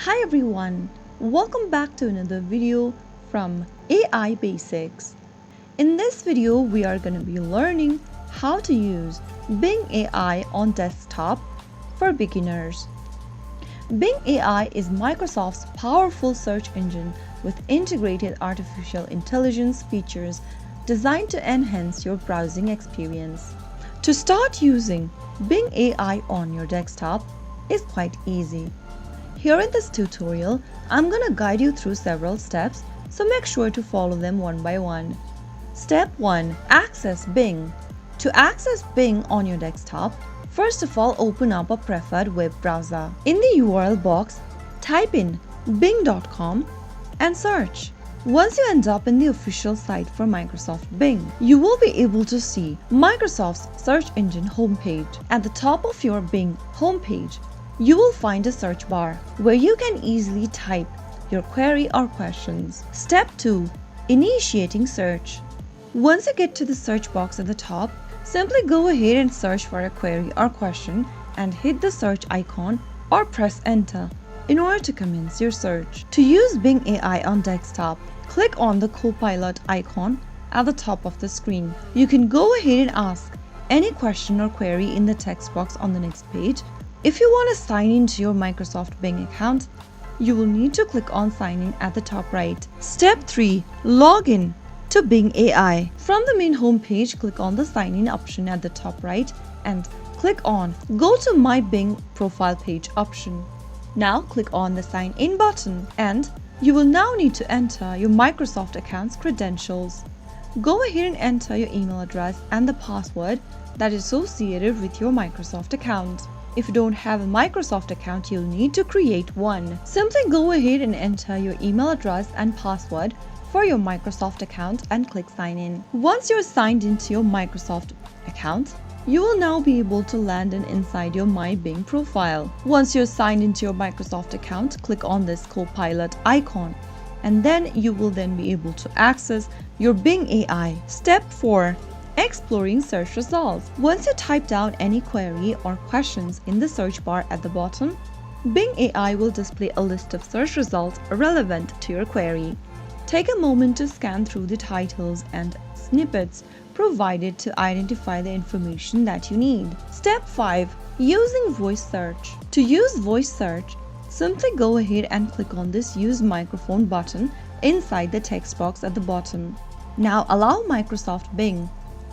Hi everyone, welcome back to another video from AI Basics. In this video, we are going to be learning how to use Bing AI on desktop for beginners. Bing AI is Microsoft's powerful search engine with integrated artificial intelligence features designed to enhance your browsing experience. To start using Bing AI on your desktop is quite easy. Here in this tutorial, I'm gonna guide you through several steps, so make sure to follow them one by one. Step 1. Access Bing. To access Bing on your desktop, first of all open up a preferred web browser. In the URL box, type in bing.com and search. Once you end up in the official site for Microsoft Bing, you will be able to see Microsoft's search engine homepage. At the top of your Bing homepage, you will find a search bar where you can easily type your query or questions. Step 2. Initiating search. Once you get to the search box at the top, simply go ahead and search for a query or question and hit the search icon or press enter in order to commence your search. To use Bing AI on desktop, click on the Copilot icon at the top of the screen. You can go ahead and ask any question or query in the text box on the next page. If you want to sign into your Microsoft Bing account, you will need to click on Sign In at the top right. Step 3. Log in to Bing AI. From the main homepage, click on the Sign In option at the top right and click on Go to My Bing Profile Page option. Now click on the Sign In button and you will now need to enter your Microsoft account's credentials. Go ahead and enter your email address and the password that is associated with your Microsoft account. If you don't have a Microsoft account, you'll need to create one. Simply go ahead and enter your email address and password for your Microsoft account and click Sign In. Once you're signed into your Microsoft account, you will now be able to land inside your My Bing profile. Once you're signed into your Microsoft account, click on this Copilot icon and then you will then be able to access your Bing AI. Step 4. Exploring search results. Once you type down any query or questions in the search bar at the bottom, Bing AI will display a list of search results relevant to your query. Take a moment to scan through the titles and snippets provided to identify the information that you need. Step 5. Using voice search. To use voice search, simply go ahead and click on this Use Microphone button inside the text box at the bottom. Now allow Microsoft Bing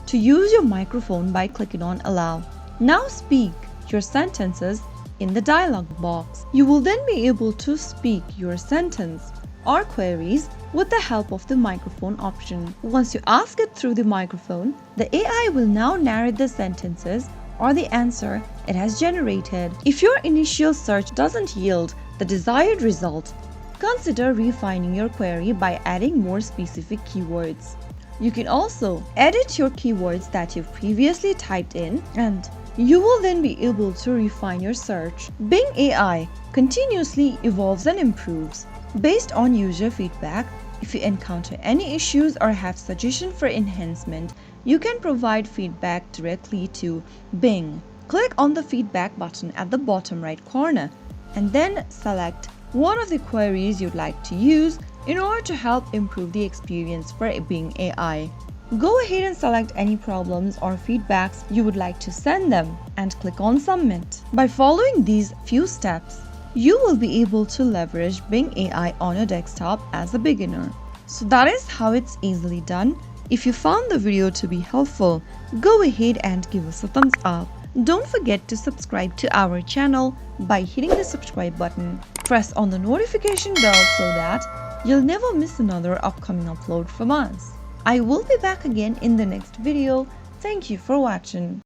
to use your microphone by clicking on Allow. Now speak your sentences in the dialog box. You will then be able to speak your sentence or queries with the help of the microphone option. Once you ask it through the microphone, the AI will now narrate the sentences or the answer it has generated. If your initial search doesn't yield the desired result, consider refining your query by adding more specific keywords. You can also edit your keywords that you've previously typed in and you will then be able to refine your search. Bing AI continuously evolves and improves based on user feedback. If you encounter any issues or have suggestions for enhancement, you can provide feedback directly to Bing. Click on the feedback button at the bottom right corner and then select one of the queries you'd like to use in order to help improve the experience for Bing AI. Go ahead and select any problems or feedbacks you would like to send them and click on Submit. By following these few steps, you will be able to leverage Bing AI on your desktop as a beginner. So that is how it's easily done. If you found the video to be helpful, go ahead and give us a thumbs up. Don't forget to subscribe to our channel by hitting the subscribe button. Press on the notification bell so that you'll never miss another upcoming upload from us. I will be back again in the next video. Thank you for watching.